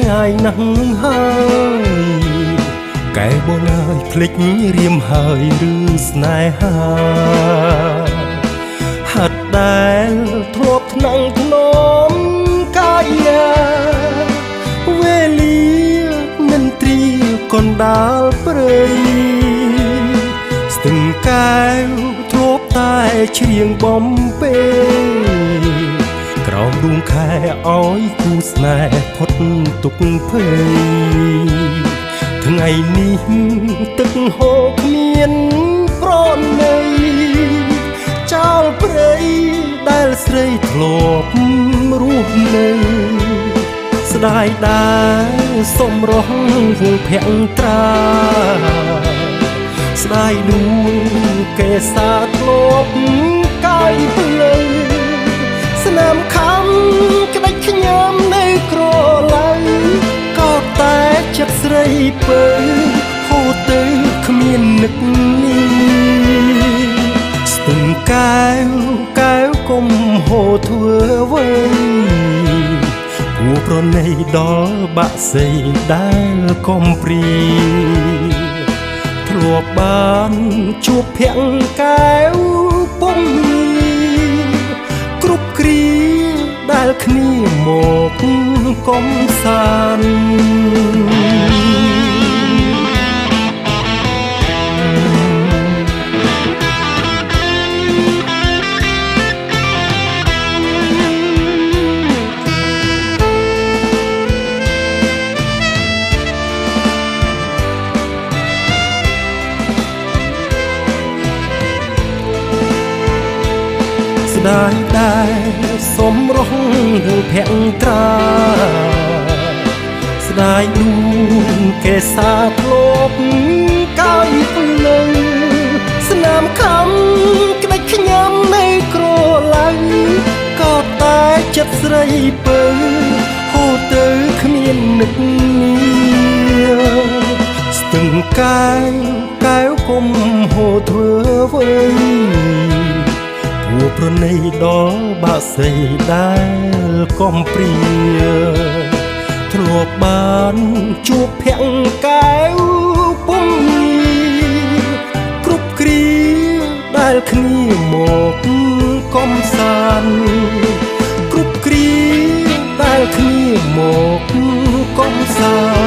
ឆ្ងាយណាស់ហើយកែបងអើយភ្លេចរៀមហើយឬស្នេហាហាត់ដែលធ្លាប់ថ្នាំងធ្នមកាយាវេលាមិនត្រៀកណ្ដាលព្រៃស្ទឹងកែវធ្លាប់តែច្រៀងបំពេក្រោមដួងខែឲ្យគូស្នេហ៍ផុតទុក្ខភ័យថ្ងៃនេះទឹកហូរគ្មានប្រណីចោលព្រៃដែលស្រីធ្លាប់រស់នៅស្ដាយដែរសំរងវងភក្ត្រាស្ដាយដួងកេសាធ្លាប់កាយភ្លើស្នាមខំក្តាច់ខ្ញុំនៅក្រឡៅក៏តែចិត្តស្រីពើហូរទៅគ្មាននឹកនេះស្ទឹងកែវកែវកុំហូរធ្វើអ្វីគួរប្រណីដល់បាក់សីដែលកំព្រីធ្លាប់បានជួបភក្ត្រកែវពុំមានគ្រប់គ្រាដែលគ្នាមកកំសាន្តស្ដាយដែរសំរងភក្ត្រាស្ដាយដួងកេសាធ្លាប់កាយភ្លើស្នាមខំក្តាច់ខ្ញុំនៅក្រឡៅក៏តែចិត្តស្រីពើហូរទៅគ្មាននឹកនេះស្ទឹងកែវកែវកុំហូរធ្វើអ្វីគួរប្រណីដល់បាក់សីដែលកំព្រាធ្លាប់បានជួបភក្ត្រកែវពុំមានគ្រប់គ្រាដែលគ្នាមកកំសាន្តគ្រប់គ្រាដែលគ្នាមកកំសាន្ត